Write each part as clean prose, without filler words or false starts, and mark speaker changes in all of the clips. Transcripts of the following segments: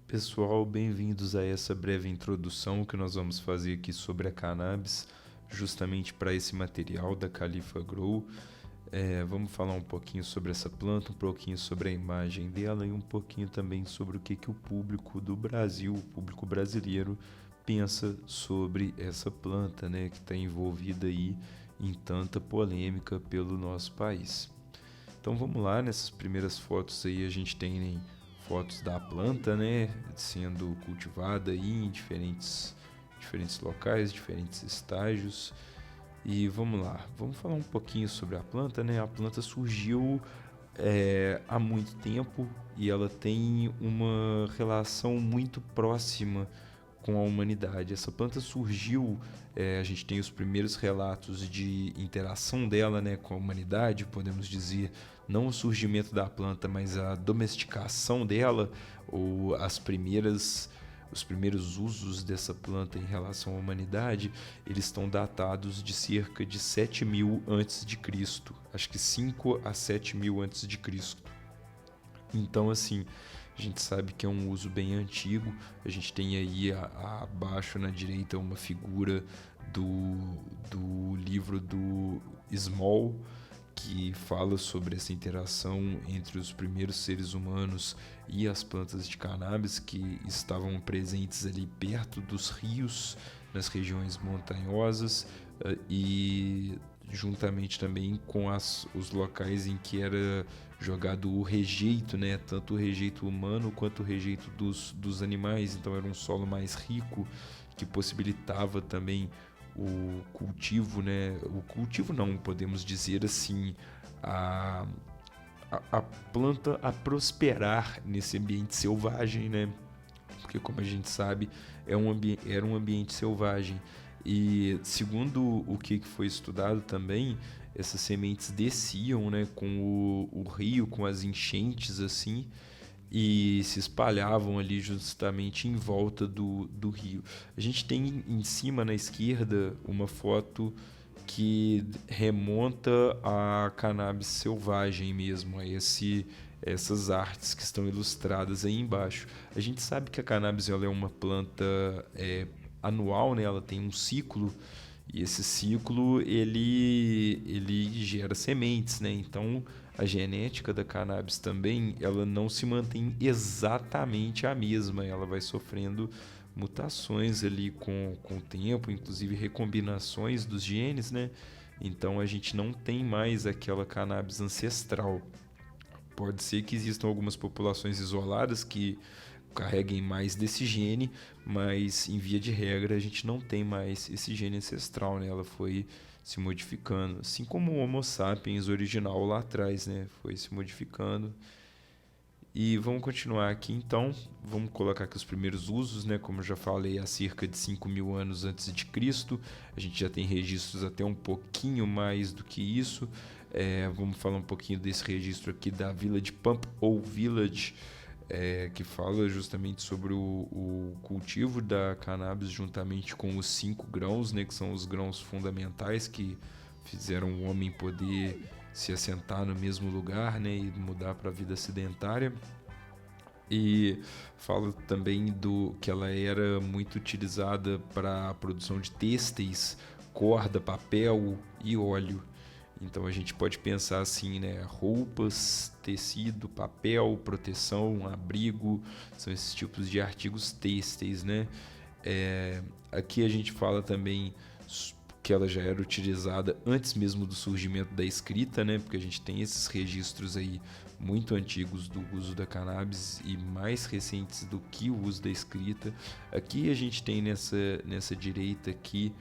Speaker 1: Pessoal, bem-vindos a essa breve introdução que nós vamos fazer aqui sobre a cannabis, justamente para esse material da Khalifa Grow. Vamos falar um pouquinho sobre essa planta, um pouquinho sobre a imagem dela e um pouquinho também sobre o que o público do Brasil, o público brasileiro, pensa sobre essa planta, né, que está envolvida aí em tanta polêmica pelo nosso país. Então vamos lá, nessas primeiras fotos aí a gente tem fotos da planta, né, sendo cultivada aí em diferentes locais, diferentes estágios. E vamos lá, vamos falar um pouquinho sobre a planta, né? A planta surgiu há muito tempo e ela tem uma relação muito próxima com a humanidade. Essa planta surgiu, a gente tem os primeiros relatos de interação dela, né, com a humanidade, podemos dizer, não o surgimento da planta, mas a domesticação dela, ou os primeiros usos dessa planta em relação à humanidade, eles estão datados de cerca de 7.000 a.C., acho que 5 a 7.000 a.C. Então, assim, a gente sabe que é um uso bem antigo. A gente tem aí abaixo na direita uma figura do livro do Small, que fala sobre essa interação entre os primeiros seres humanos e as plantas de cannabis que estavam presentes ali perto dos rios, nas regiões montanhosas, e juntamente também com os locais em que era jogado o rejeito, né? Tanto o rejeito humano quanto o rejeito dos animais. Então era um solo mais rico que possibilitava também o cultivo, né? O cultivo não, podemos dizer assim, a, a planta a prosperar nesse ambiente selvagem, né? Porque como a gente sabe, era um ambiente selvagem. E segundo o que foi estudado também, essas sementes desciam, né, com o rio, com as enchentes assim, e se espalhavam ali justamente em volta do rio. A gente tem em cima na esquerda uma foto que remonta à cannabis selvagem mesmo, essas artes que estão ilustradas aí embaixo. A gente sabe que a cannabis ela é uma planta anual, né? Ela tem um ciclo e esse ciclo ele gera sementes, né? Então a genética da cannabis também ela não se mantém exatamente a mesma, ela vai sofrendo mutações ali com o tempo, inclusive recombinações dos genes, né? Então a gente não tem mais aquela cannabis ancestral. Pode ser que existam algumas populações isoladas que carreguem mais desse gene, mas em via de regra a gente não tem mais esse gene ancestral, né? Ela foi se modificando, assim como o Homo sapiens original lá atrás, né? Foi se modificando. E vamos continuar aqui então, vamos colocar aqui os primeiros usos, né? Como eu já falei, há cerca de 5.000 anos antes de Cristo, a gente já tem registros até um pouquinho mais do que isso. Vamos falar um pouquinho desse registro aqui da Village Pump ou Village, que fala justamente sobre o cultivo da cannabis juntamente com os 5 grãos, né, que são os grãos fundamentais que fizeram o homem poder se assentar no mesmo lugar, né, e mudar para a vida sedentária. E fala também do que ela era muito utilizada para a produção de têxteis, corda, papel e óleo. Então a gente pode pensar assim, né? Roupas, tecido, papel, proteção, abrigo, são esses tipos de artigos têxteis, né? Aqui a gente fala também que ela já era utilizada antes mesmo do surgimento da escrita, né? Porque a gente tem esses registros aí muito antigos do uso da cannabis e mais recentes do que o uso da escrita. Aqui a gente tem nessa direita aqui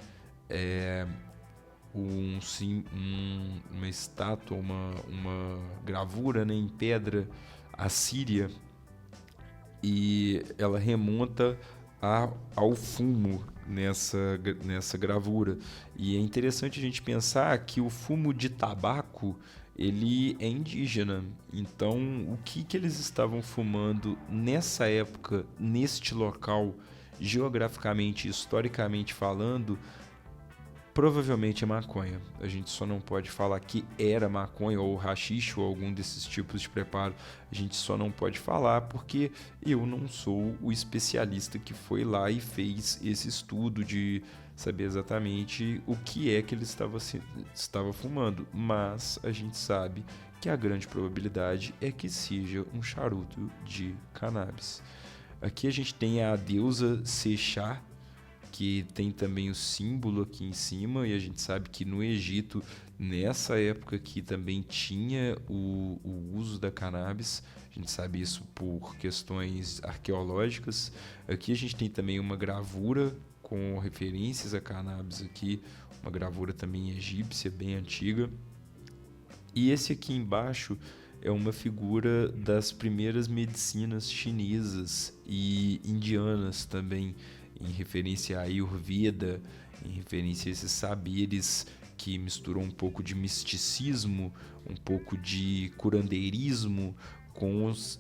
Speaker 1: uma estátua, uma gravura, né, em pedra assíria, e ela remonta ao fumo nessa gravura. E é interessante a gente pensar que o fumo de tabaco ele é indígena. Então, o que eles estavam fumando nessa época, neste local, geograficamente, historicamente falando, Provavelmente é maconha. A gente só não pode falar que era maconha ou haxixe ou algum desses tipos de preparo. A gente só não pode falar porque eu não sou o especialista que foi lá e fez esse estudo de saber exatamente o que é que ele estava fumando. Mas a gente sabe que a grande probabilidade é que seja um charuto de cannabis. Aqui a gente tem a deusa Sechá, que tem também o símbolo aqui em cima, e a gente sabe que no Egito, nessa época aqui, também tinha o uso da cannabis. A gente sabe isso por questões arqueológicas. Aqui a gente tem também uma gravura com referências a cannabis aqui, uma gravura também egípcia, bem antiga. E esse aqui embaixo é uma figura das primeiras medicinas chinesas e indianas também, em referência a Ayurveda, em referência a esses saberes que misturam um pouco de misticismo, um pouco de curandeirismo com os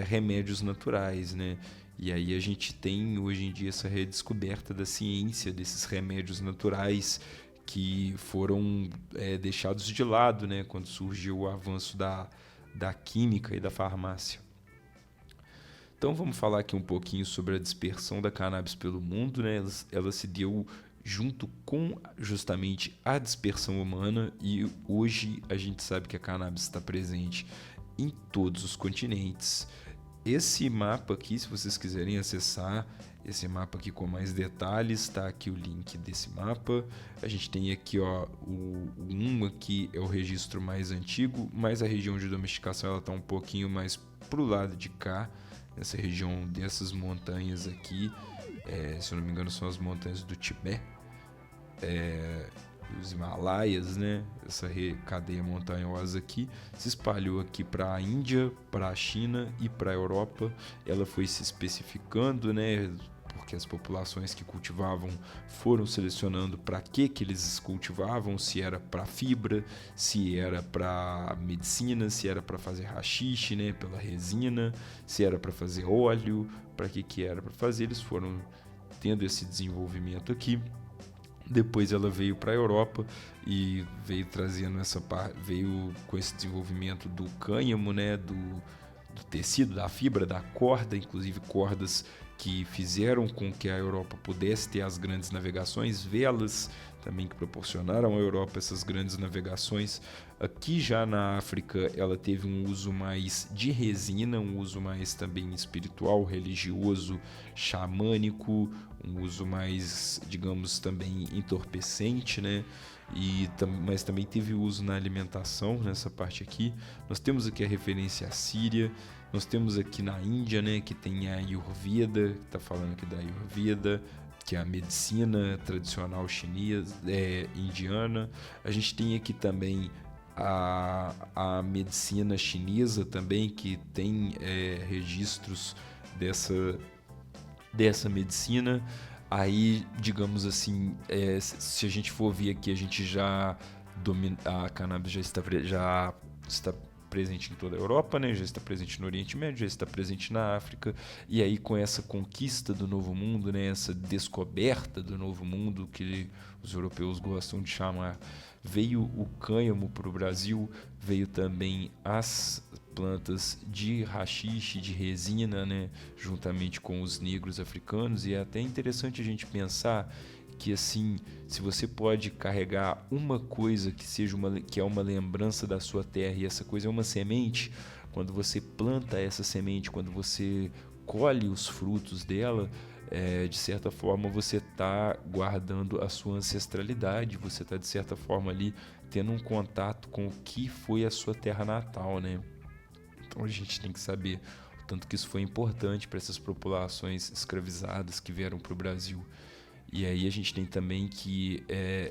Speaker 1: remédios naturais, né? E aí a gente tem hoje em dia essa redescoberta da ciência desses remédios naturais que foram deixados de lado, né, quando surgiu o avanço da química e da farmácia. Então vamos falar aqui um pouquinho sobre a dispersão da cannabis pelo mundo, né? Ela se deu junto com justamente a dispersão humana e hoje a gente sabe que a cannabis está presente em todos os continentes. Esse mapa aqui, se vocês quiserem acessar esse mapa aqui com mais detalhes, está aqui o link desse mapa. A gente tem aqui, ó, o 1 aqui é o registro mais antigo, mas a região de domesticação ela está um pouquinho mais pro lado de cá, nessa região dessas montanhas aqui. Se eu não me engano são as montanhas do Tibete, os Himalaias, né? Essa cadeia montanhosa aqui se espalhou aqui para a Índia, para a China e para a Europa. Ela foi se especificando, né? Porque as populações que cultivavam foram selecionando para que eles cultivavam, se era para fibra, se era para medicina, se era para fazer haxixe, né? Pela resina, se era para fazer óleo, para que era para fazer. Eles foram tendo esse desenvolvimento aqui. Depois ela veio para a Europa e veio trazendo veio com esse desenvolvimento do cânhamo, né, do tecido, da fibra, da corda, inclusive cordas que fizeram com que a Europa pudesse ter as grandes navegações, velas também que proporcionaram à Europa essas grandes navegações. Aqui já na África ela teve um uso mais de resina, um uso mais também espiritual, religioso, xamânico, um uso mais, digamos, também entorpecente, né? Mas também teve uso na alimentação, nessa parte aqui. Nós temos aqui a referência à Síria, nós temos aqui na Índia, né, que tem a Ayurveda, que está falando aqui da Ayurveda, que é a medicina tradicional chinesa, indiana. A gente tem aqui também a medicina chinesa também, que tem registros dessa medicina. Aí, digamos assim, se a gente for ver aqui, a gente já a cannabis já está presente em toda a Europa, né? Já está presente no Oriente Médio, já está presente na África. E aí, com essa conquista do Novo Mundo, né? Essa descoberta do Novo Mundo que os europeus gostam de chamar, veio o cânhamo para o Brasil, veio também as plantas de haxixe, de resina, né, juntamente com os negros africanos. E é até interessante a gente pensar que, assim, se você pode carregar uma coisa que é uma lembrança da sua terra, e essa coisa é uma semente, quando você planta essa semente, quando você colhe os frutos dela, de certa forma você está guardando a sua ancestralidade, você está de certa forma ali tendo um contato com o que foi a sua terra natal, né? Então a gente tem que saber o tanto que isso foi importante para essas populações escravizadas que vieram para o Brasil. E aí a gente tem também que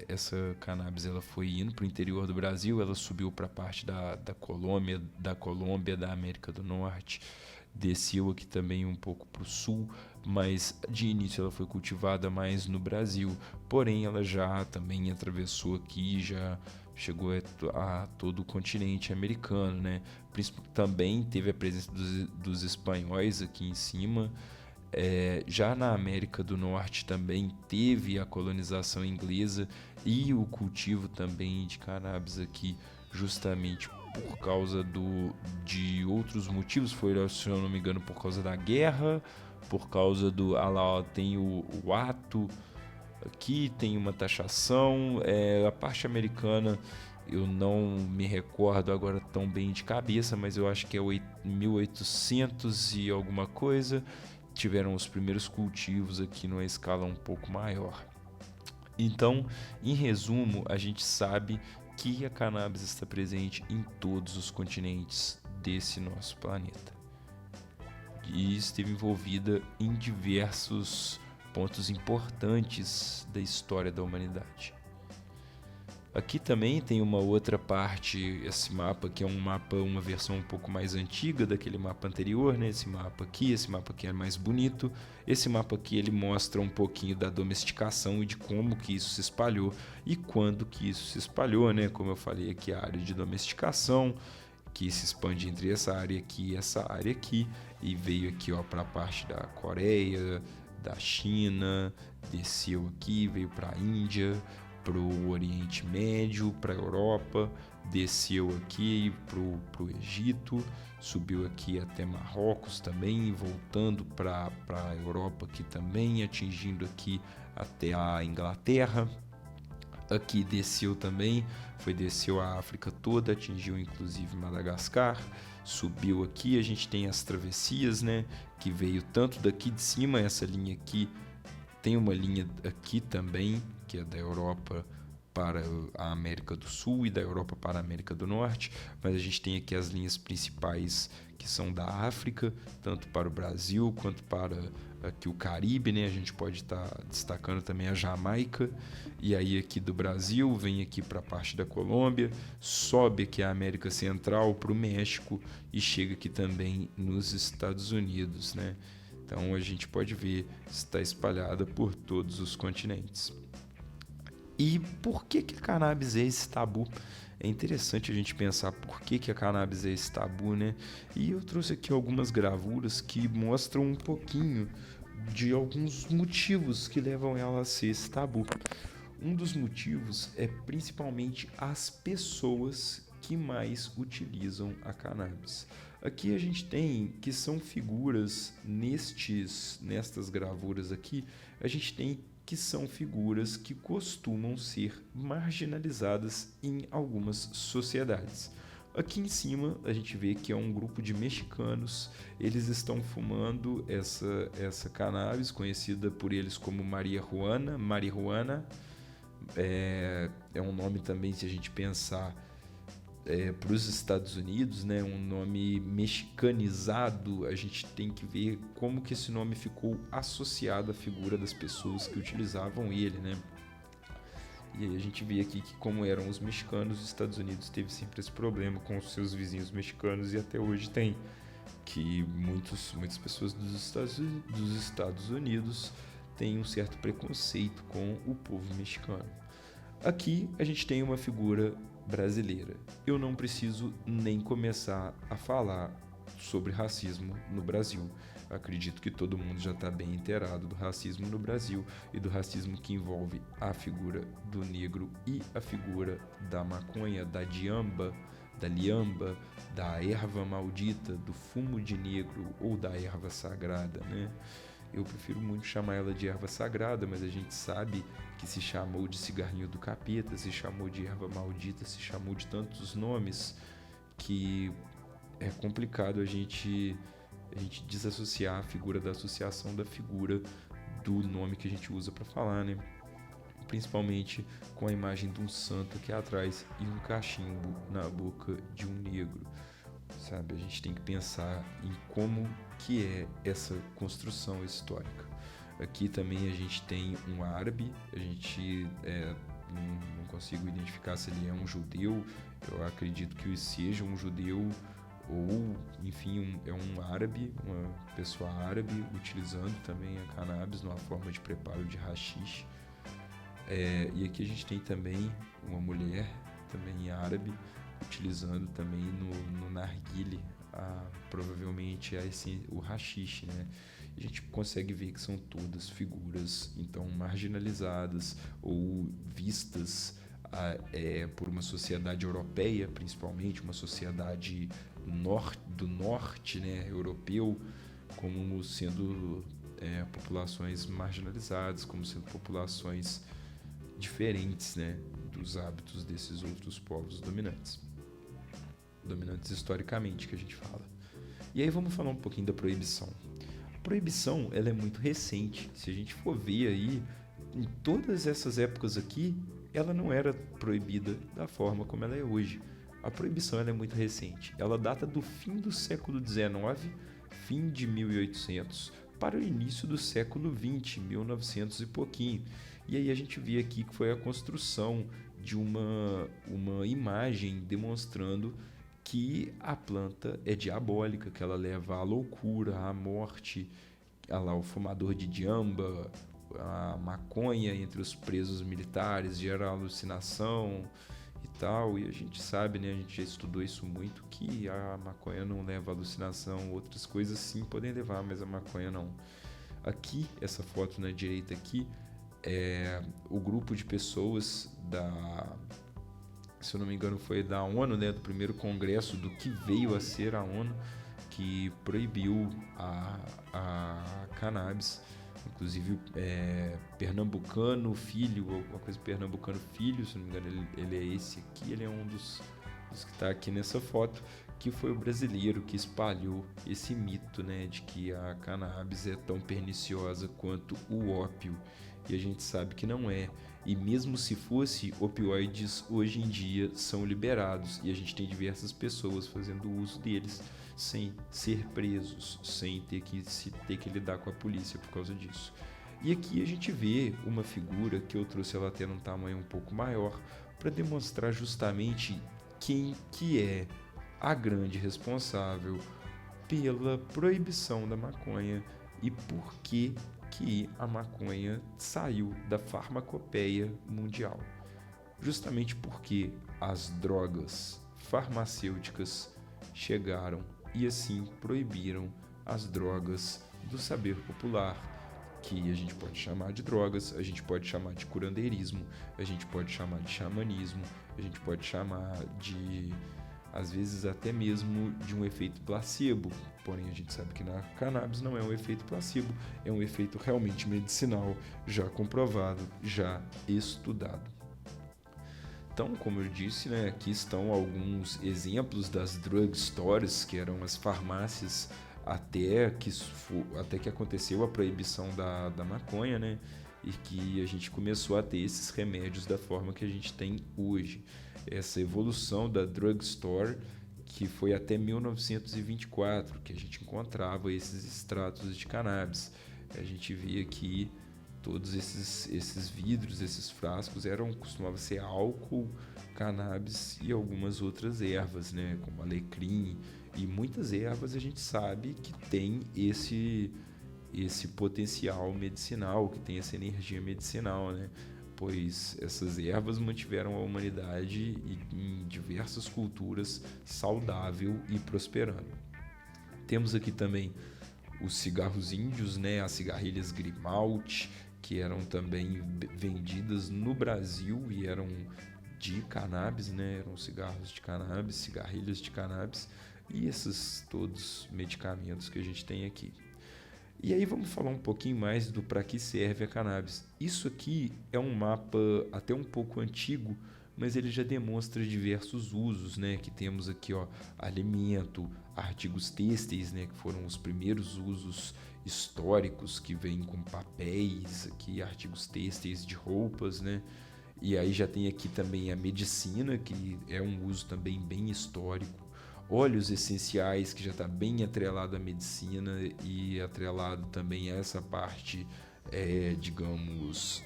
Speaker 1: essa cannabis ela foi indo para o interior do Brasil, ela subiu para a parte da Colômbia, da América do Norte, desceu aqui também um pouco para o sul, mas de início ela foi cultivada mais no Brasil, porém ela já também atravessou aqui, já chegou a todo o continente americano, né? Também teve a presença dos espanhóis aqui em cima, Já na América do Norte também teve a colonização inglesa e o cultivo também de cannabis aqui, justamente por causa de outros motivos. Foi, se eu não me engano, por causa da guerra, por causa do... Ah lá, ó, tem o ato aqui, tem uma taxação. A parte americana eu não me recordo agora tão bem de cabeça, mas eu acho que é 1800 e alguma coisa. Tiveram os primeiros cultivos aqui numa escala um pouco maior. Então, em resumo, a gente sabe que a cannabis está presente em todos os continentes desse nosso planeta e esteve envolvida em diversos pontos importantes da história da humanidade. Aqui também tem uma outra parte, esse mapa que é um mapa, uma versão um pouco mais antiga daquele mapa anterior, né? Esse mapa aqui é mais bonito. Esse mapa aqui ele mostra um pouquinho da domesticação e de como que isso se espalhou e quando que isso se espalhou, né? Como eu falei aqui, a área de domesticação que se expande entre essa área aqui e essa área aqui e veio aqui, ó, para a parte da Coreia, da China, desceu aqui, veio para a Índia, para o Oriente Médio, para a Europa, desceu aqui para o Egito, subiu aqui até Marrocos também, voltando para a Europa aqui também, atingindo aqui até a Inglaterra. Aqui desceu também, desceu a África toda, atingiu inclusive Madagascar, subiu aqui, a gente tem as travessias, né, que veio tanto daqui de cima, essa linha aqui, tem uma linha aqui também, que é da Europa para a América do Sul e da Europa para a América do Norte, mas a gente tem aqui as linhas principais que são da África, tanto para o Brasil quanto para aqui o Caribe, né? A gente pode estar destacando também a Jamaica, e aí aqui do Brasil vem aqui para a parte da Colômbia, sobe aqui a América Central para o México e chega aqui também nos Estados Unidos, né? Então a gente pode ver, está espalhada por todos os continentes. E por que a cannabis é esse tabu? É interessante a gente pensar por que a cannabis é esse tabu, né? E eu trouxe aqui algumas gravuras que mostram um pouquinho de alguns motivos que levam ela a ser esse tabu. Um dos motivos é principalmente as pessoas que mais utilizam a cannabis. Aqui a gente tem que são figuras nestas gravuras aqui, a gente tem que são figuras que costumam ser marginalizadas em algumas sociedades. Aqui em cima a gente vê que é um grupo de mexicanos, eles estão fumando essa cannabis, conhecida por eles como marihuana. É um nome também, se a gente pensar para os Estados Unidos, né, um nome mexicanizado, a gente tem que ver como que esse nome ficou associado à figura das pessoas que utilizavam ele, né? E aí a gente vê aqui que como eram os mexicanos, os Estados Unidos teve sempre esse problema com os seus vizinhos mexicanos e até hoje tem, que muitas pessoas dos Estados Unidos têm um certo preconceito com o povo mexicano. Aqui a gente tem uma figura brasileira. Eu não preciso nem começar a falar sobre racismo no Brasil. Acredito que todo mundo já está bem inteirado do racismo no Brasil e do racismo que envolve a figura do negro e a figura da maconha, da liamba, da erva maldita, do fumo de negro ou da erva sagrada, né? Eu prefiro muito chamar ela de erva sagrada, mas a gente sabe que se chamou de cigarrinho do capeta, se chamou de erva maldita, se chamou de tantos nomes que é complicado a gente desassociar a figura da associação da figura do nome que a gente usa para falar, né? Principalmente com a imagem de um santo aqui atrás e um cachimbo na boca de um negro, sabe? A gente tem que pensar em como que é essa construção histórica. Aqui também a gente tem um árabe, a gente não consigo identificar se ele é um judeu, eu acredito que seja um judeu ou, enfim, é um árabe, uma pessoa árabe utilizando também a cannabis numa forma de preparo de haxixe. E aqui a gente tem também uma mulher, também árabe, utilizando também no narguile, provavelmente o haxixe, né? a gente consegue ver que são todas figuras então marginalizadas ou vistas por uma sociedade europeia, principalmente uma sociedade do norte, né, europeu, como sendo populações marginalizadas, como sendo populações diferentes, né, dos hábitos desses outros povos dominantes historicamente, que a gente fala. E aí vamos falar um pouquinho da proibição. A proibição, ela é muito recente. Se a gente for ver aí, em todas essas épocas aqui, ela não era proibida da forma como ela é hoje. A proibição, ela é muito recente. Ela data do fim do século XIX, fim de 1800, para o início do século XX, 1900 e pouquinho. E aí a gente vê aqui que foi a construção de uma imagem demonstrando que a planta é diabólica, que ela leva à loucura, à morte, lá o fumador de diamba, a maconha entre os presos militares gera alucinação e tal, e a gente sabe, né, a gente já estudou isso muito, que a maconha não leva a alucinação, outras coisas sim podem levar, mas a maconha não. Aqui, essa foto na direita aqui, é o grupo de pessoas se eu não me engano foi da ONU, né, do primeiro congresso do que veio a ser a ONU, que proibiu a cannabis. Inclusive, Pernambucano Filho, alguma coisa Pernambucano Filho, se não me engano, ele é esse aqui, ele é um dos que está aqui nessa foto, que foi o brasileiro que espalhou esse mito, né, de que a cannabis é tão perniciosa quanto o ópio, e a gente sabe que não é. E mesmo se fosse, opioides hoje em dia são liberados, e a gente tem diversas pessoas fazendo uso deles sem ser presos, sem ter que lidar com a polícia por causa disso. E aqui a gente vê uma figura que eu trouxe ela até num tamanho um pouco maior para demonstrar justamente quem que é a grande responsável pela proibição da maconha e por que a maconha saiu da farmacopeia mundial. Justamente porque as drogas farmacêuticas chegaram e assim proibiram as drogas do saber popular, que a gente pode chamar de drogas, a gente pode chamar de curandeirismo, a gente pode chamar de xamanismo, a gente pode chamar de, às vezes até mesmo de um efeito placebo, porém a gente sabe que na cannabis não é um efeito placebo, é um efeito realmente medicinal, já comprovado, já estudado. Então, como eu disse, né, aqui estão alguns exemplos das drugstores, que eram as farmácias até que aconteceu a proibição da maconha, né, e que a gente começou a ter esses remédios da forma que a gente tem hoje. Essa evolução da drugstore, que foi até 1924, que a gente encontrava esses extratos de cannabis. A gente via que todos esses vidros, esses frascos costumava ser álcool, cannabis e algumas outras ervas, né, como alecrim, e muitas ervas a gente sabe que tem esse potencial medicinal, que tem essa energia medicinal, né, pois essas ervas mantiveram a humanidade em diversas culturas saudável e prosperando. Temos aqui também os cigarros índios, né, as cigarrilhas Grimaud, que eram também vendidas no Brasil e eram de cannabis, né? Eram cigarros de cannabis, cigarrilhas de cannabis e esses todos medicamentos que a gente tem aqui. E aí vamos falar um pouquinho mais do para que serve a cannabis. Isso aqui é um mapa até um pouco antigo, mas ele já demonstra diversos usos, né? Que temos aqui, ó, alimento, artigos têxteis, né? Que foram os primeiros usos históricos, que vêm com papéis, aqui artigos têxteis de roupas, né? E aí já tem aqui também a medicina, que é um uso também bem histórico. Óleos essenciais, que já está bem atrelado à medicina e atrelado também a essa parte, digamos,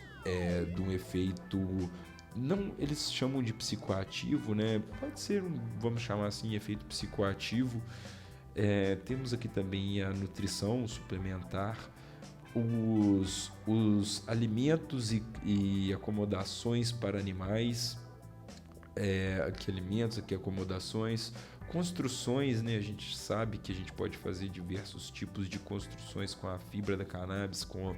Speaker 1: de um efeito, não, eles chamam de psicoativo, né? Pode ser, vamos chamar assim, efeito psicoativo. Temos aqui também a nutrição suplementar, os alimentos e acomodações para animais, aqui alimentos, aqui acomodações, Construções, né? A gente sabe que a gente pode fazer diversos tipos de construções com a fibra da cannabis, com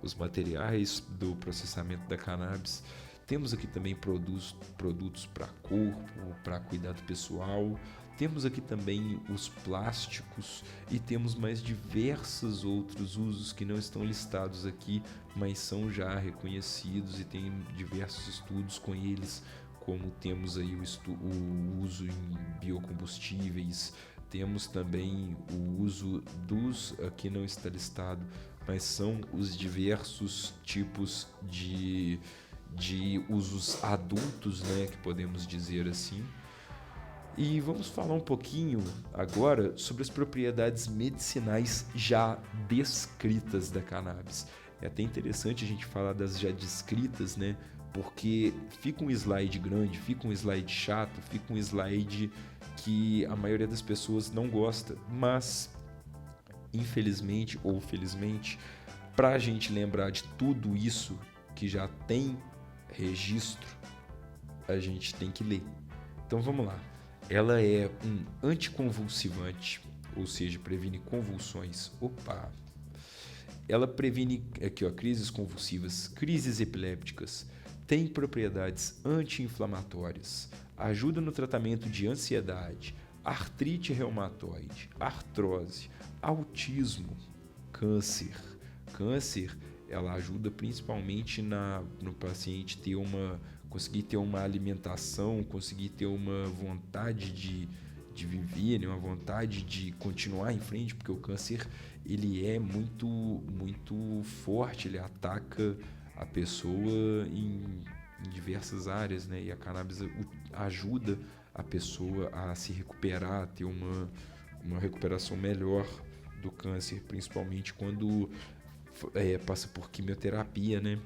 Speaker 1: os materiais do processamento da cannabis. Temos aqui também produtos para corpo, para cuidado pessoal. Temos aqui também os plásticos e temos mais diversos outros usos que não estão listados aqui, mas são já reconhecidos e tem diversos estudos com eles, como temos aí o uso em biocombustíveis, temos também o uso aqui não está listado, mas são os diversos tipos de usos adultos, né, que podemos dizer assim. E vamos falar um pouquinho agora sobre as propriedades medicinais já descritas da cannabis. É até interessante a gente falar das já descritas, né? Porque fica um slide grande, fica um slide chato, fica um slide que a maioria das pessoas não gosta. Mas, infelizmente ou felizmente, para a gente lembrar de tudo isso que já tem registro, a gente tem que ler. Então vamos lá. Ela é um anticonvulsivante, ou seja, previne convulsões. Ela previne aqui, ó, crises convulsivas, crises epilépticas, tem propriedades anti-inflamatórias, ajuda no tratamento de ansiedade, artrite reumatoide, artrose, autismo, câncer. Câncer, ela ajuda principalmente no paciente conseguir ter uma alimentação, conseguir ter uma vontade de viver, né? Uma vontade de continuar em frente, porque o câncer ele é muito, muito forte, ele ataca a pessoa em diversas áreas, né? E a cannabis ajuda a pessoa a se recuperar, a ter uma recuperação melhor do câncer, principalmente quando passa por quimioterapia, né?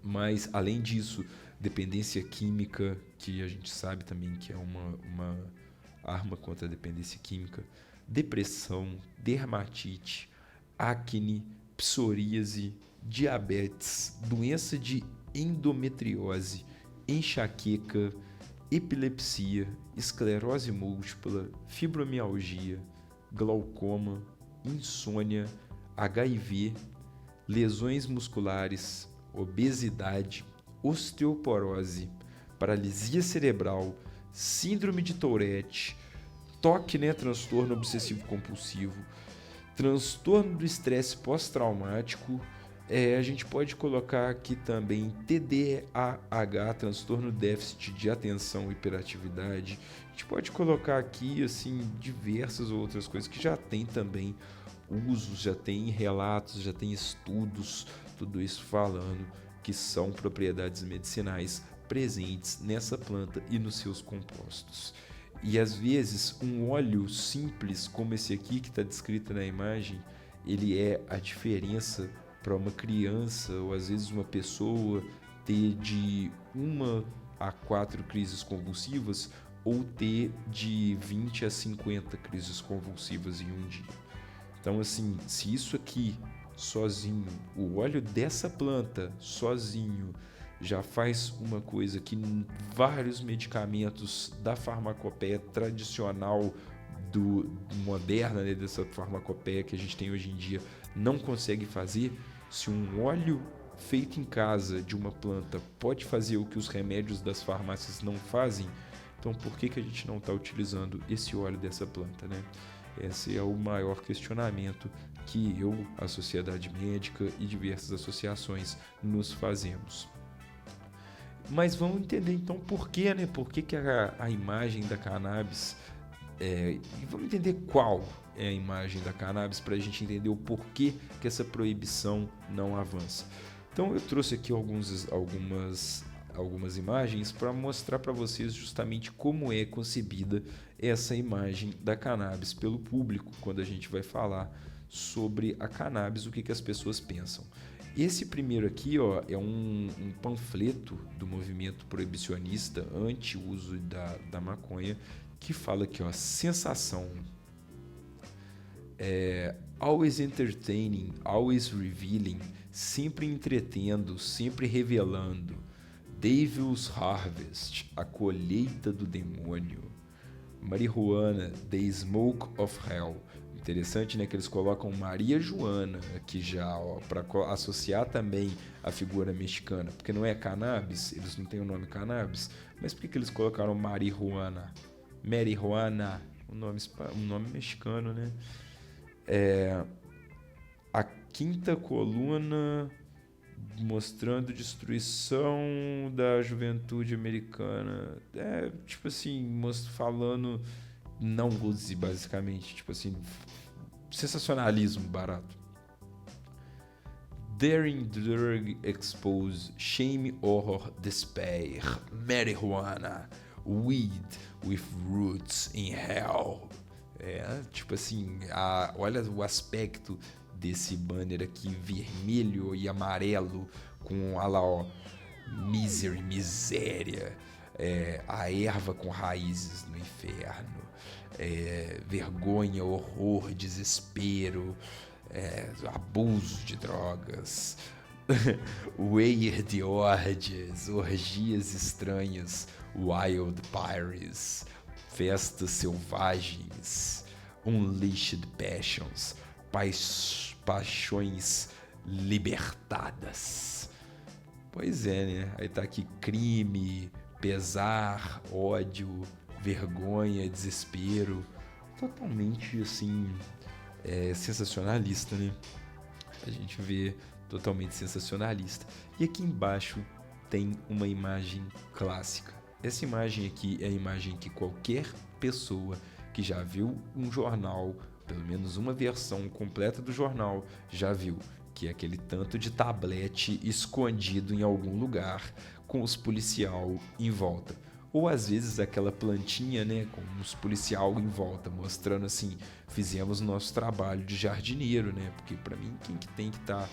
Speaker 1: Mas, além disso, dependência química, que a gente sabe também que é uma arma contra a dependência química, depressão, dermatite, acne, psoríase, diabetes, doença de endometriose, enxaqueca, epilepsia, esclerose múltipla, fibromialgia, glaucoma, insônia, HIV, lesões musculares, obesidade, osteoporose, paralisia cerebral, síndrome de Tourette, TOC, né, transtorno obsessivo compulsivo, transtorno do estresse pós-traumático. A gente pode colocar aqui também TDAH, transtorno déficit de atenção e hiperatividade. A gente pode colocar aqui assim diversas outras coisas que já tem também usos, já tem relatos, já tem estudos, tudo isso falando que são propriedades medicinais presentes nessa planta e nos seus compostos. E às vezes um óleo simples como esse aqui que está descrito na imagem, ele é a diferença para uma criança ou às vezes uma pessoa ter de 1 a 4 crises convulsivas ou ter de 20 a 50 crises convulsivas em um dia. Então assim, se isso aqui sozinho, o óleo dessa planta sozinho já faz uma coisa que vários medicamentos da farmacopeia tradicional moderna, né, dessa farmacopeia que a gente tem hoje em dia não consegue fazer. Se um óleo feito em casa de uma planta pode fazer o que os remédios das farmácias não fazem, então por que a gente não está utilizando esse óleo dessa planta, né? Esse é o maior questionamento que eu, a sociedade médica e diversas associações nos fazemos. Mas vamos entender então por quê, né? Por que a imagem da cannabis e vamos entender qual é a imagem da cannabis para a gente entender o porquê que essa proibição não avança. Então eu trouxe aqui algumas imagens para mostrar para vocês justamente como é concebida essa imagem da cannabis pelo público quando a gente vai falar sobre a cannabis, o que as pessoas pensam. Esse primeiro aqui, ó, é um panfleto do movimento proibicionista anti-uso da maconha, que fala aqui, ó, sensação, always entertaining, always revealing, sempre entretendo, sempre revelando, Devil's Harvest, a colheita do demônio, Marihuana, The Smoke of Hell. Interessante, né, que eles colocam Maria Joana aqui já, para associar também a figura mexicana, porque não é cannabis, eles não têm o nome cannabis, mas por que eles colocaram marihuana? Marihuana, um nome mexicano, né? A quinta coluna mostrando destruição da juventude americana. Tipo assim, falando não use, basicamente. Tipo assim, sensacionalismo barato. Daring drug expose, shame, horror, despair, marijuana, weed with roots in hell. Tipo assim, olha o aspecto desse banner aqui, vermelho e amarelo, com misery, miséria, a erva com raízes no inferno, vergonha, horror, desespero, abuso de drogas, weird orgias estranhas, wild pyres, festas selvagens, unleashed passions, paixões libertadas. Pois é, né? Aí tá aqui crime, pesar, ódio, vergonha, desespero. Totalmente, assim, sensacionalista, né? A gente vê totalmente sensacionalista. E aqui embaixo tem uma imagem clássica. Essa imagem aqui é a imagem que qualquer pessoa que já viu um jornal, pelo menos uma versão completa do jornal, já viu, que é aquele tanto de tablete escondido em algum lugar com os policial em volta. Ou às vezes aquela plantinha, né, com os policial em volta, mostrando assim, fizemos nosso trabalho de jardineiro, né? Porque para mim quem que tem que estar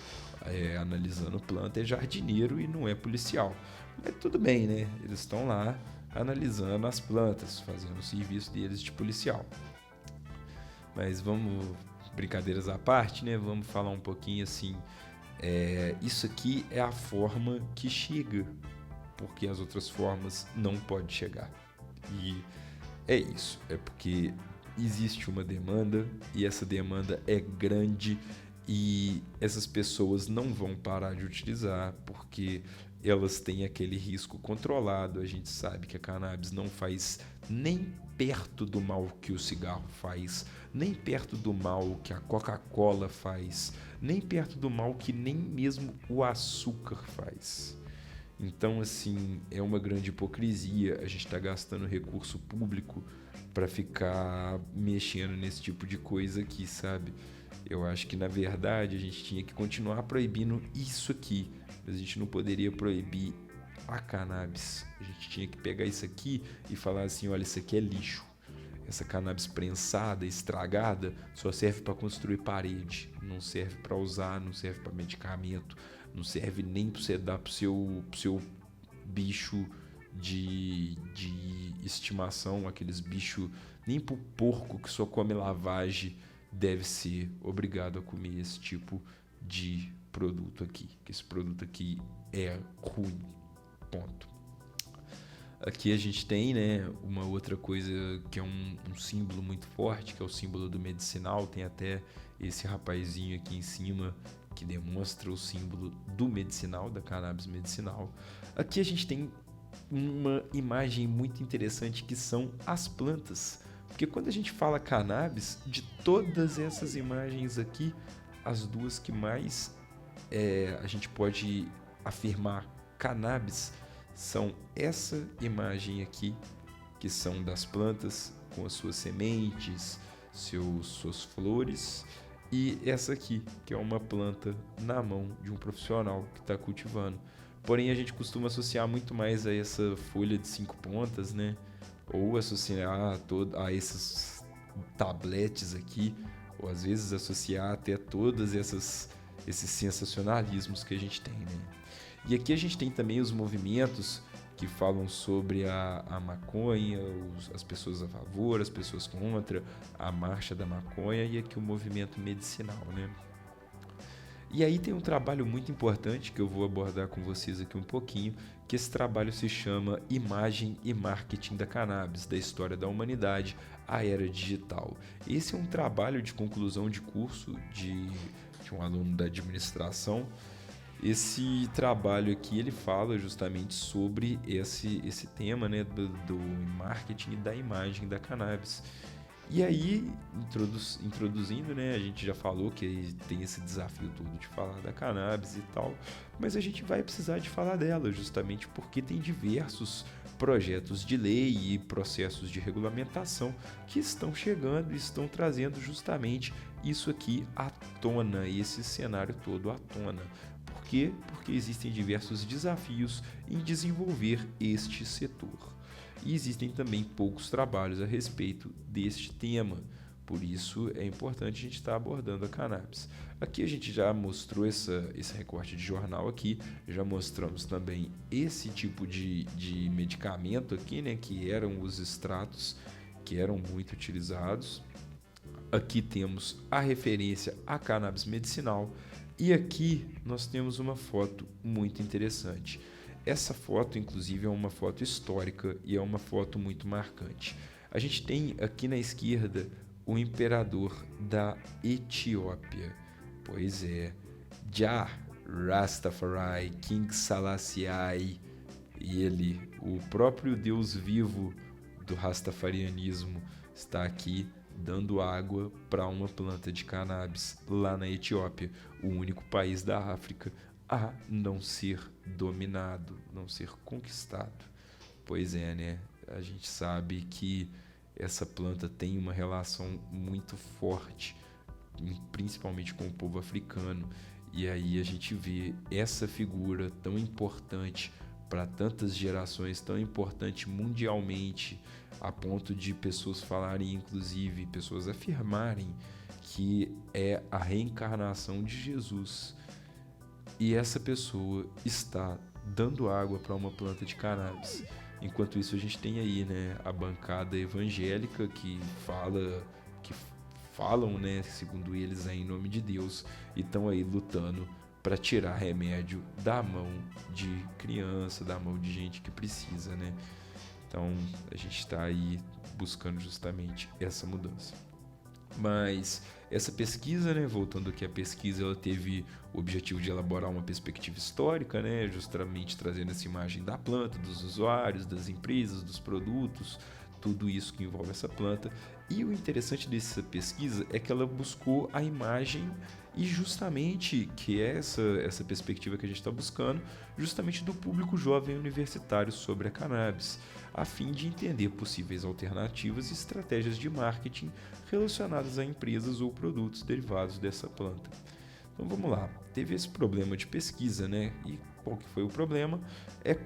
Speaker 1: analisando planta é jardineiro e não é policial. Mas tudo bem, né? Eles estão lá analisando as plantas, fazendo o serviço deles de policial. Mas vamos, brincadeiras à parte, né? Vamos falar um pouquinho assim. Isso aqui é a forma que chega, porque as outras formas não podem chegar. E é isso, é porque existe uma demanda e essa demanda é grande e essas pessoas não vão parar de utilizar porque elas têm aquele risco controlado. A gente sabe que a cannabis não faz nem perto do mal que o cigarro faz, nem perto do mal que a Coca-Cola faz, nem perto do mal que nem mesmo o açúcar faz. Então, assim, é uma grande hipocrisia a gente estar gastando recurso público para ficar mexendo nesse tipo de coisa aqui, sabe? Eu acho que, na verdade, a gente tinha que continuar proibindo isso aqui, mas a gente não poderia proibir a cannabis. A gente tinha que pegar isso aqui e falar assim, olha, isso aqui é lixo. Essa cannabis prensada, estragada, só serve para construir parede, não serve para usar, não serve para medicamento, não serve nem para você dar pro seu bicho de estimação, aqueles bichos, nem pro porco que só come lavagem deve ser obrigado a comer esse tipo de produto aqui, que esse produto aqui é ruim, ponto. Aqui a gente tem, né, uma outra coisa que é um símbolo muito forte, que é o símbolo do medicinal. Tem até esse rapazinho aqui em cima que demonstra o símbolo do medicinal, da cannabis medicinal. Aqui a gente tem uma imagem muito interessante que são as plantas. Porque quando a gente fala cannabis, de todas essas imagens aqui, as duas que mais a gente pode afirmar cannabis são essa imagem aqui, que são das plantas com as suas sementes, suas flores, e essa aqui, que é uma planta na mão de um profissional que está cultivando. Porém, a gente costuma associar muito mais a essa folha de 5 pontas, né? Ou associar a esses tabletes aqui, ou às vezes associar até todos esses sensacionalismos que a gente tem, né? E aqui a gente tem também os movimentos que falam sobre a maconha, as pessoas a favor, as pessoas contra, a marcha da maconha, e aqui o movimento medicinal, né? E aí tem um trabalho muito importante que eu vou abordar com vocês aqui um pouquinho, que esse trabalho se chama Imagem e Marketing da Cannabis, da história da humanidade à era digital. Esse é um trabalho de conclusão de curso de um aluno da administração. Esse trabalho aqui ele fala justamente sobre esse tema, né, do marketing e da imagem da cannabis. E aí, introduzindo, né, a gente já falou que tem esse desafio todo de falar da cannabis e tal, mas a gente vai precisar de falar dela justamente porque tem diversos projetos de lei e processos de regulamentação que estão chegando e estão trazendo justamente isso aqui à tona, esse cenário todo à tona. Por quê? Porque existem diversos desafios em desenvolver este setor. E existem também poucos trabalhos a respeito deste tema, por isso é importante a gente estar abordando a cannabis. Aqui a gente já mostrou esse recorte de jornal aqui, já mostramos também esse tipo de medicamento aqui, né, que eram os extratos que eram muito utilizados. Aqui temos a referência à cannabis medicinal e aqui nós temos uma foto muito interessante. Essa foto, inclusive, é uma foto histórica e é uma foto muito marcante. A gente tem aqui na esquerda o imperador da Etiópia. Pois é, Jah Rastafari, King Selassie, ele, o próprio Deus vivo do rastafarianismo, está aqui dando água para uma planta de cannabis lá na Etiópia, o único país da África a não ser dominado, não ser conquistado. Pois é, né? A gente sabe que essa planta tem uma relação muito forte, principalmente com o povo africano, e aí a gente vê essa figura tão importante para tantas gerações, tão importante mundialmente, a ponto de pessoas falarem, inclusive, pessoas afirmarem que é a reencarnação de Jesus. E essa pessoa está dando água para uma planta de cannabis. Enquanto isso a gente tem aí, né, a bancada evangélica que falam, né, segundo eles, em nome de Deus, e estão aí lutando para tirar remédio da mão de criança, da mão de gente que precisa, né? Então a gente está aí buscando justamente essa mudança. Mas essa pesquisa, né, voltando aqui à pesquisa, ela teve o objetivo de elaborar uma perspectiva histórica, né, justamente trazendo essa imagem da planta, dos usuários, das empresas, dos produtos, tudo isso que envolve essa planta. E o interessante dessa pesquisa é que ela buscou a imagem e justamente que é essa perspectiva que a gente está buscando, justamente do público jovem universitário sobre a cannabis, a fim de entender possíveis alternativas e estratégias de marketing relacionadas a empresas ou produtos derivados dessa planta. Então vamos lá, teve esse problema de pesquisa, né? E qual que foi o problema?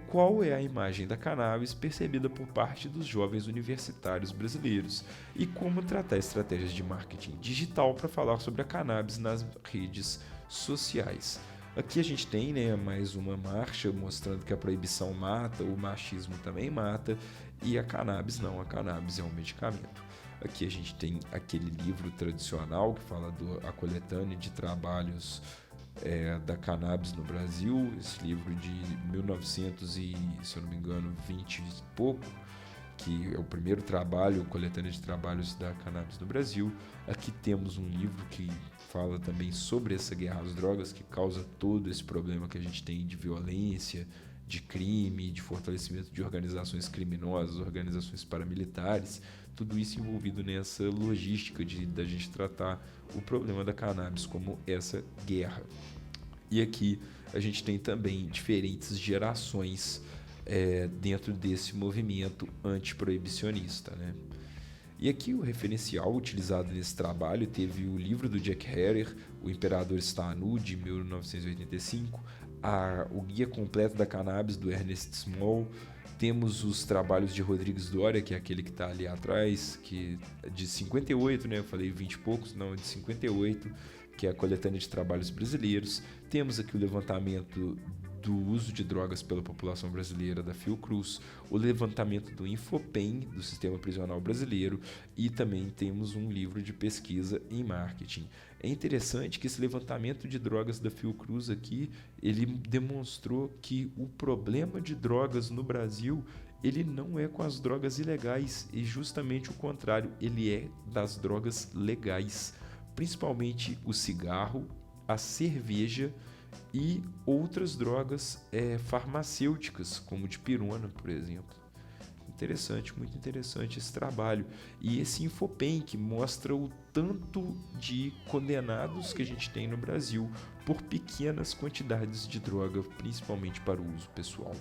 Speaker 1: Qual é a imagem da cannabis percebida por parte dos jovens universitários brasileiros e como tratar estratégias de marketing digital para falar sobre a cannabis nas redes sociais. Aqui a gente tem, né, mais uma marcha mostrando que a proibição mata, o machismo também mata e a cannabis não, a cannabis é um medicamento. Aqui a gente tem aquele livro tradicional que fala a coletânea de trabalhos da cannabis no Brasil, esse livro de 1900 e, se eu não me engano, 20 e pouco, que é o primeiro trabalho, coletânea de trabalhos da cannabis no Brasil. Aqui temos um livro que fala também sobre essa guerra às drogas, que causa todo esse problema que a gente tem de violência, de crime, de fortalecimento de organizações criminosas, organizações paramilitares, tudo isso envolvido nessa logística da gente tratar o problema da cannabis como essa guerra. E aqui a gente tem também diferentes gerações dentro desse movimento antiproibicionista, né? E aqui o referencial utilizado nesse trabalho teve o livro do Jack Herer, O Imperador Está Nu, de 1985, o Guia Completo da Cannabis, do Ernest Small. Temos os trabalhos de Rodrigues Doria, que é aquele que está ali atrás, que é de 58, né? Eu falei 20 e poucos, não, é de 58, que é a coletânea de trabalhos brasileiros. Temos aqui o levantamento do uso de drogas pela população brasileira da Fiocruz, o levantamento do Infopem, do Sistema Prisional Brasileiro, e também temos um livro de pesquisa em marketing. É interessante que esse levantamento de drogas da Fiocruz aqui, ele demonstrou que o problema de drogas no Brasil, ele não é com as drogas ilegais, e justamente o contrário, ele é das drogas legais, principalmente o cigarro, a cerveja e outras drogas farmacêuticas, como dipirona, por exemplo. Interessante, muito interessante esse trabalho. E esse Infopem, que mostra o tanto de condenados que a gente tem no Brasil por pequenas quantidades de droga, principalmente para o uso pessoal.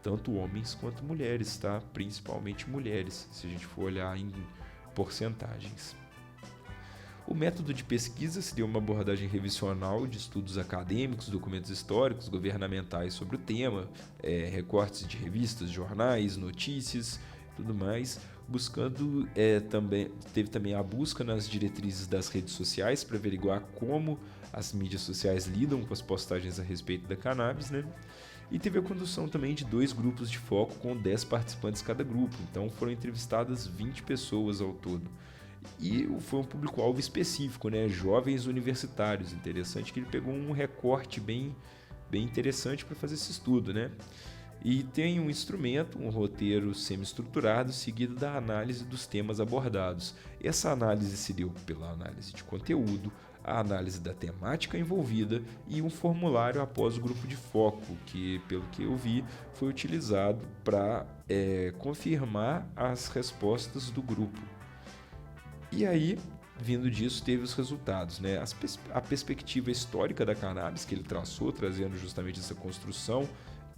Speaker 1: Tanto homens quanto mulheres, tá? Principalmente mulheres, se a gente for olhar em porcentagens. O método de pesquisa seria uma abordagem revisional de estudos acadêmicos, documentos históricos, governamentais sobre o tema, recortes de revistas, jornais, notícias, tudo mais, buscando teve também a busca nas diretrizes das redes sociais para averiguar como as mídias sociais lidam com as postagens a respeito da cannabis, né? E teve a condução também de 2 grupos de foco com 10 participantes cada grupo, então foram entrevistadas 20 pessoas ao todo. E foi um público-alvo específico, né? Jovens universitários. Interessante que ele pegou um recorte bem interessante para fazer esse estudo, né? E tem um instrumento, um roteiro semi-estruturado, seguido da análise dos temas abordados. Essa análise se deu pela análise de conteúdo, a análise da temática envolvida e um formulário após o grupo de foco, que, pelo que eu vi, foi utilizado para confirmar as respostas do grupo. E aí, vindo disso, teve os resultados, né? A perspectiva histórica da cannabis que ele traçou, trazendo justamente essa construção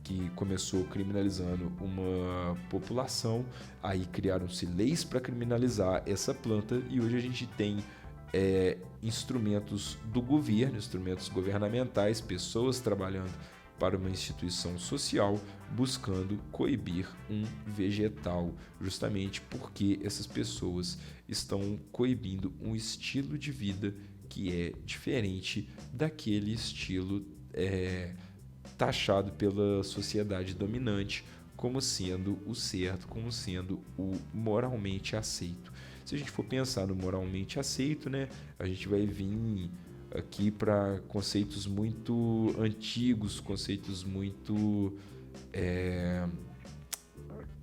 Speaker 1: que começou criminalizando uma população, aí criaram-se leis para criminalizar essa planta e hoje a gente tem instrumentos do governo, instrumentos governamentais, pessoas trabalhando para uma instituição social buscando coibir um vegetal, justamente porque essas pessoas estão coibindo um estilo de vida que é diferente daquele estilo taxado pela sociedade dominante como sendo o certo, como sendo o moralmente aceito. Se a gente for pensar no moralmente aceito, né, a gente vai vir aqui para conceitos muito antigos, conceitos muito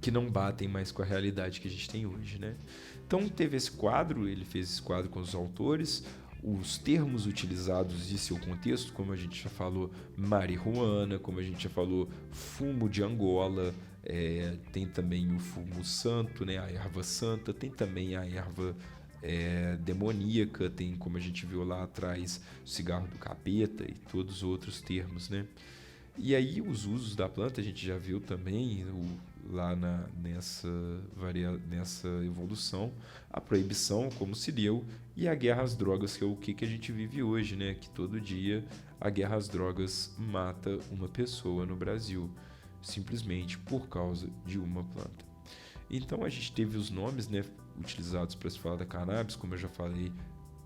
Speaker 1: que não batem mais com a realidade que a gente tem hoje, né? Então teve esse quadro, ele fez esse quadro com os autores, os termos utilizados e seu contexto, como a gente já falou, marihuana, como a gente já falou, fumo de Angola, tem também o fumo santo, né, a erva santa, tem também a erva demoníaca, tem, como a gente viu lá atrás, o cigarro do capeta e todos os outros termos, né? E aí os usos da planta a gente já viu também lá nessa evolução, a proibição como se deu e a guerra às drogas, que é o que a gente vive hoje, né? Que todo dia a guerra às drogas mata uma pessoa no Brasil, simplesmente por causa de uma planta. Então a gente teve os nomes, né, utilizados para se falar da cannabis, como eu já falei.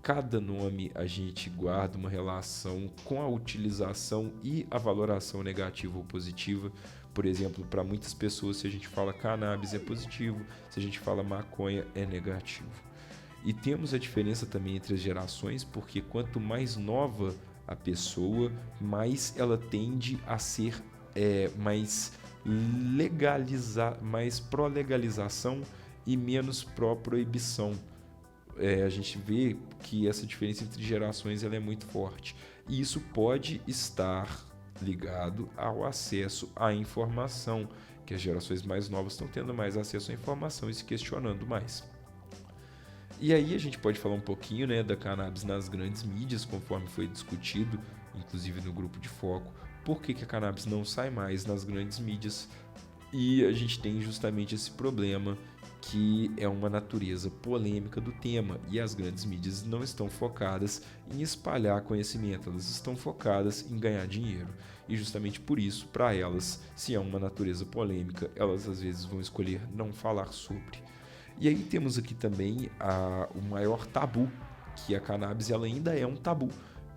Speaker 1: Cada nome a gente guarda uma relação com a utilização e a valoração negativa ou positiva. Por exemplo, para muitas pessoas, se a gente fala cannabis é positivo, se a gente fala maconha é negativo. E temos a diferença também entre as gerações, porque quanto mais nova a pessoa, mais ela tende a ser mais pró-legalização e menos pró-proibição. A gente vê que essa diferença entre gerações ela é muito forte. E isso pode estar ligado ao acesso à informação, que as gerações mais novas estão tendo mais acesso à informação e se questionando mais. E aí a gente pode falar um pouquinho, né, da cannabis nas grandes mídias, conforme foi discutido, inclusive no grupo de foco, por que a cannabis não sai mais nas grandes mídias. E a gente tem justamente esse problema, que é uma natureza polêmica do tema, e as grandes mídias não estão focadas em espalhar conhecimento, elas estão focadas em ganhar dinheiro. E justamente por isso, para elas, se é uma natureza polêmica, elas às vezes vão escolher não falar sobre. E aí temos aqui também o maior tabu, que a cannabis ela ainda é um tabu,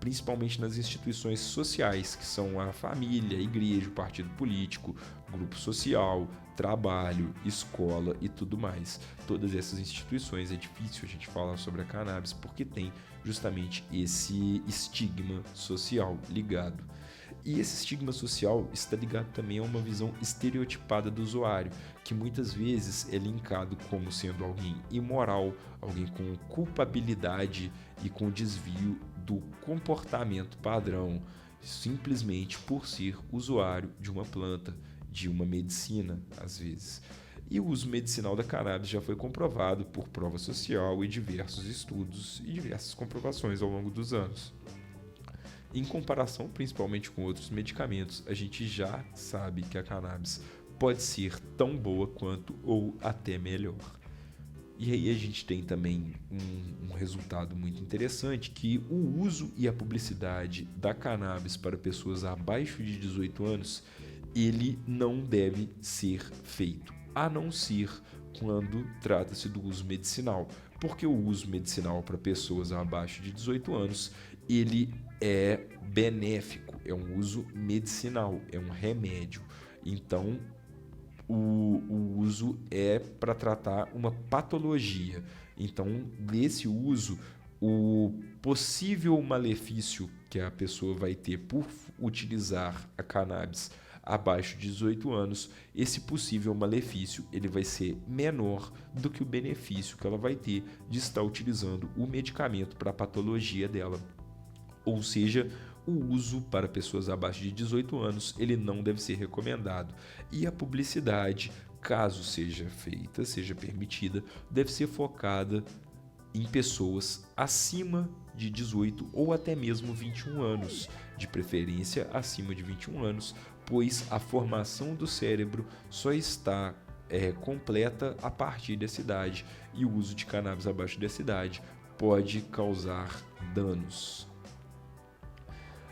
Speaker 1: principalmente nas instituições sociais, que são a família, a igreja, o partido político, grupo social, trabalho, escola e tudo mais. Todas essas instituições é difícil a gente falar sobre a cannabis porque tem justamente esse estigma social ligado. E esse estigma social está ligado também a uma visão estereotipada do usuário, que muitas vezes é linkado como sendo alguém imoral, alguém com culpabilidade e com desvio do comportamento padrão, simplesmente por ser usuário de uma planta, de uma medicina, às vezes. E o uso medicinal da cannabis já foi comprovado por prova social e diversos estudos e diversas comprovações ao longo dos anos. Em comparação principalmente com outros medicamentos, a gente já sabe que a cannabis pode ser tão boa quanto ou até melhor. E aí a gente tem também um resultado muito interessante, que o uso e a publicidade da cannabis para pessoas abaixo de 18 anos, ele não deve ser feito, a não ser quando trata-se do uso medicinal, porque o uso medicinal para pessoas abaixo de 18 anos, ele é benéfico, é um uso medicinal, é um remédio. Então, o uso é para tratar uma patologia. Então, nesse uso, o possível malefício que a pessoa vai ter por utilizar a cannabis abaixo de 18 anos, esse possível malefício ele vai ser menor do que o benefício que ela vai ter de estar utilizando o medicamento para a patologia dela. Ou seja, o uso para pessoas abaixo de 18 anos ele não deve ser recomendado. E a publicidade, caso seja feita, seja permitida, deve ser focada em pessoas acima de 18 ou até mesmo 21 anos, de preferência acima de 21 anos, pois a formação do cérebro só está completa a partir dessa idade e o uso de cannabis abaixo dessa idade pode causar danos.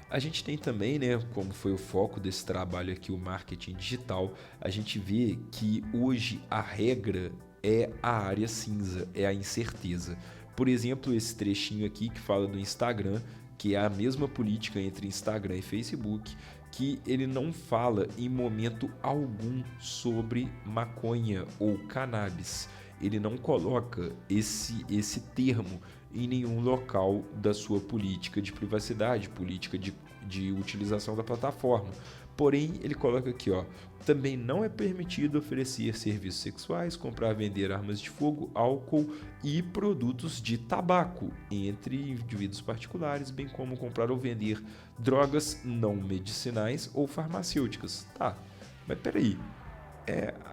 Speaker 1: A gente tem também, como foi o foco desse trabalho aqui, o marketing digital, a gente vê que hoje a regra é a área cinza, é a incerteza. Por exemplo, esse trechinho aqui que fala do Instagram, que é a mesma política entre Instagram e Facebook, que ele não fala em momento algum sobre maconha ou cannabis. Ele não coloca esse termo em nenhum local da sua política de privacidade, política de utilização da plataforma. Porém, ele coloca aqui, também não é permitido oferecer serviços sexuais, comprar, vender armas de fogo, álcool e produtos de tabaco entre indivíduos particulares, bem como comprar ou vender drogas não medicinais ou farmacêuticas. Tá, mas peraí.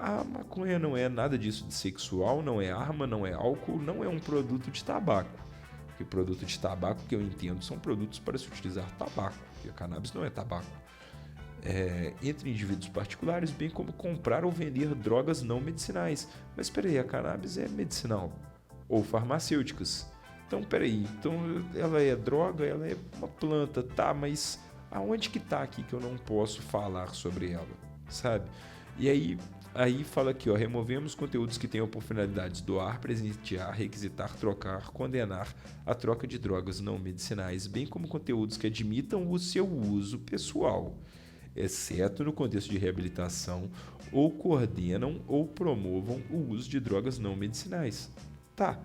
Speaker 1: A maconha não é nada disso de sexual, não é arma, não é álcool, não é um produto de tabaco. Porque produto de tabaco, que eu entendo, são produtos para se utilizar tabaco, e a cannabis não é tabaco. Entre indivíduos particulares, bem como comprar ou vender drogas não medicinais. Mas espera aí, a cannabis é medicinal ou farmacêuticas. Então, peraí, ela é droga, ela é uma planta, tá? Mas aonde que tá aqui que eu não posso falar sobre ela, sabe? E aí fala aqui, removemos conteúdos que tenham por finalidades doar, presentear, requisitar, trocar, condenar a troca de drogas não medicinais, bem como conteúdos que admitam o seu uso pessoal, exceto no contexto de reabilitação, ou coordenam ou promovam o uso de drogas não medicinais. Tá,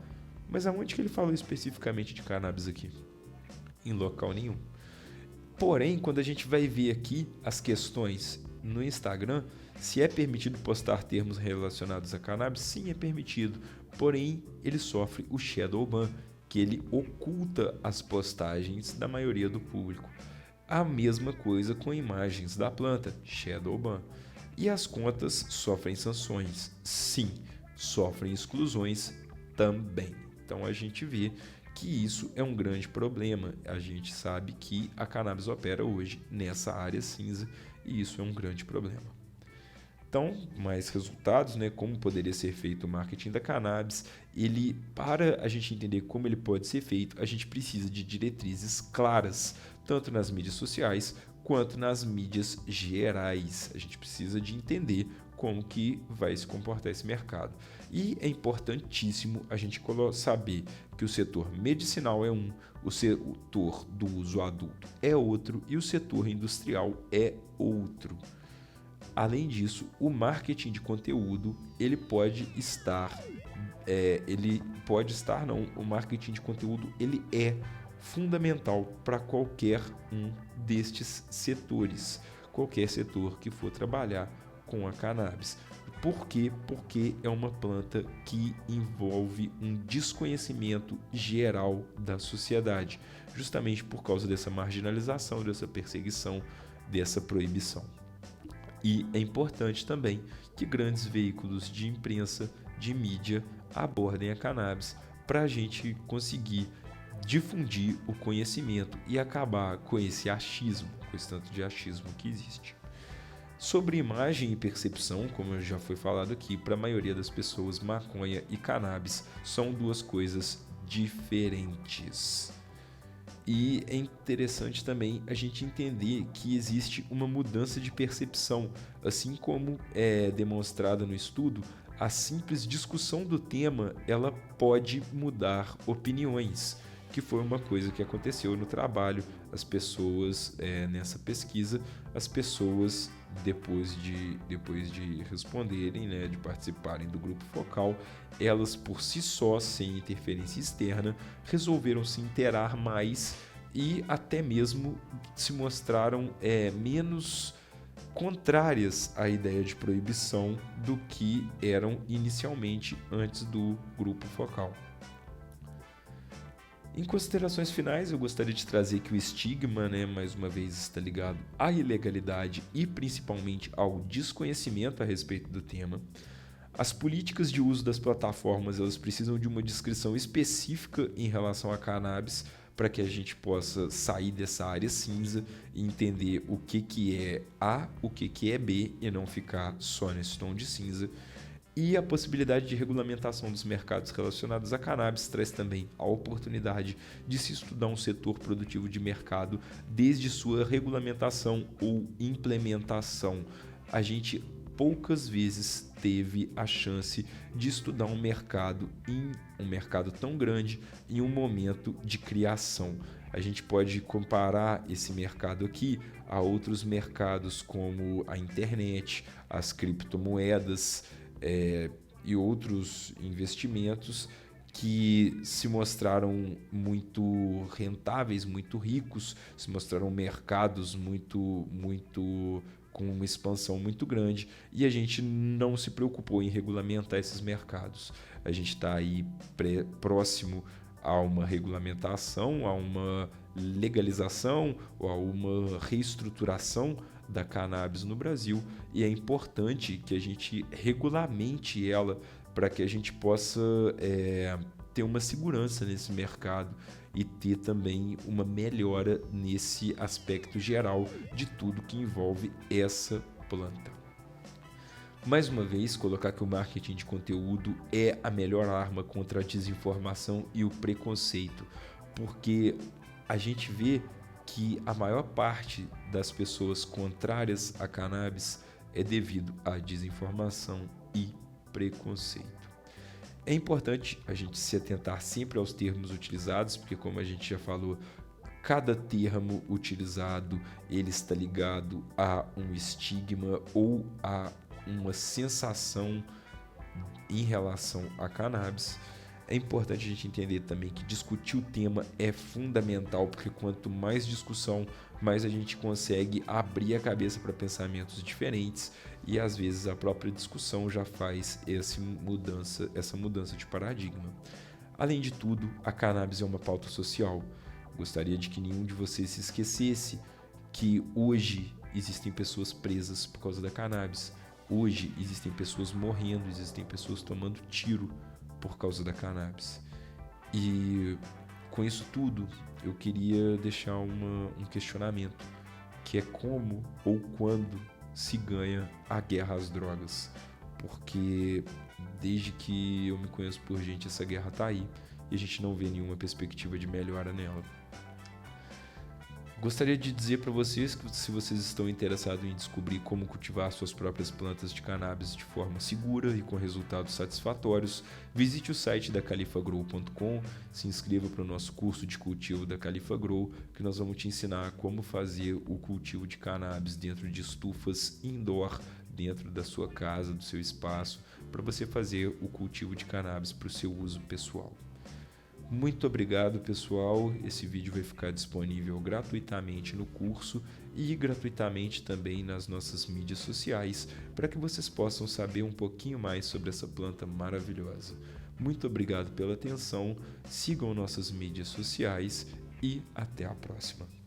Speaker 1: mas aonde que ele falou especificamente de cannabis aqui? Em local nenhum. Porém, quando a gente vai ver aqui as questões no Instagram, se é permitido postar termos relacionados a cannabis, sim, é permitido. Porém, ele sofre o shadow ban, que ele oculta as postagens da maioria do público. A mesma coisa com imagens da planta, shadow ban. E as contas sofrem sanções, sim, sofrem exclusões também. Então a gente vê que isso é um grande problema. A gente sabe que a cannabis opera hoje nessa área cinza e isso é um grande problema. Então, mais resultados, como poderia ser feito o marketing da cannabis, para a gente entender como ele pode ser feito, a gente precisa de diretrizes claras, tanto nas mídias sociais quanto nas mídias gerais. A gente precisa de entender como que vai se comportar esse mercado. E é importantíssimo a gente saber que o setor medicinal é um, o setor do uso adulto é outro e o setor industrial é outro. Além disso, o marketing de conteúdo, o marketing de conteúdo ele é fundamental para qualquer um destes setores, qualquer setor que for trabalhar com a cannabis. Por quê? Porque é uma planta que envolve um desconhecimento geral da sociedade, justamente por causa dessa marginalização, dessa perseguição, dessa proibição. E é importante também que grandes veículos de imprensa, de mídia, abordem a cannabis para a gente conseguir difundir o conhecimento e acabar com esse achismo, com esse tanto de achismo que existe. Sobre imagem e percepção, como já foi falado aqui, para a maioria das pessoas, maconha e cannabis são duas coisas diferentes. E é interessante também a gente entender que existe uma mudança de percepção, assim como é demonstrada no estudo, a simples discussão do tema ela pode mudar opiniões, que foi uma coisa que aconteceu no trabalho. As pessoas, nessa pesquisa, as pessoas, depois de responderem, né, de participarem do grupo focal, elas por si só, sem interferência externa, resolveram se interar mais e até mesmo se mostraram menos contrárias à ideia de proibição do que eram inicialmente antes do grupo focal. Em considerações finais, eu gostaria de trazer que o estigma, mais uma vez, está ligado à ilegalidade e principalmente ao desconhecimento a respeito do tema. As políticas de uso das plataformas elas precisam de uma descrição específica em relação à cannabis para que a gente possa sair dessa área cinza e entender o que é A, o que é B e não ficar só nesse tom de cinza. E a possibilidade de regulamentação dos mercados relacionados à cannabis traz também a oportunidade de se estudar um setor produtivo de mercado desde sua regulamentação ou implementação. A gente poucas vezes teve a chance de estudar um mercado tão grande em um momento de criação. A gente pode comparar esse mercado aqui a outros mercados como a internet, as criptomoedas, e outros investimentos que se mostraram muito rentáveis, muito ricos, se mostraram mercados muito com uma expansão muito grande e a gente não se preocupou em regulamentar esses mercados. A gente está aí próximo a uma regulamentação, a uma legalização ou a uma reestruturação da cannabis no Brasil e é importante que a gente regulamente ela para que a gente possa ter uma segurança nesse mercado e ter também uma melhora nesse aspecto geral de tudo que envolve essa planta. Mais uma vez, colocar que o marketing de conteúdo é a melhor arma contra a desinformação e o preconceito, porque a gente vê que a maior parte das pessoas contrárias à cannabis é devido à desinformação e preconceito. É importante a gente se atentar sempre aos termos utilizados, porque como a gente já falou, cada termo utilizado ele está ligado a um estigma ou a uma sensação em relação à cannabis. É importante a gente entender também que discutir o tema é fundamental, porque quanto mais discussão, mais a gente consegue abrir a cabeça para pensamentos diferentes e às vezes a própria discussão já faz essa mudança de paradigma. Além de tudo, a cannabis é uma pauta social. Gostaria de que nenhum de vocês se esquecesse que hoje existem pessoas presas por causa da cannabis. Hoje existem pessoas morrendo, existem pessoas tomando tiro por causa da cannabis. E com isso tudo, eu queria deixar um questionamento, que é como ou quando se ganha a guerra às drogas. Porque desde que eu me conheço por gente, essa guerra tá aí e a gente não vê nenhuma perspectiva de melhora nela. Gostaria de dizer para vocês que se vocês estão interessados em descobrir como cultivar suas próprias plantas de cannabis de forma segura e com resultados satisfatórios, visite o site da califagrow.com, se inscreva para o nosso curso de cultivo da Califa Grow, que nós vamos te ensinar como fazer o cultivo de cannabis dentro de estufas indoor, dentro da sua casa, do seu espaço, para você fazer o cultivo de cannabis para o seu uso pessoal. Muito obrigado, pessoal. Esse vídeo vai ficar disponível gratuitamente no curso e gratuitamente também nas nossas mídias sociais, para que vocês possam saber um pouquinho mais sobre essa planta maravilhosa. Muito obrigado pela atenção, sigam nossas mídias sociais e até a próxima.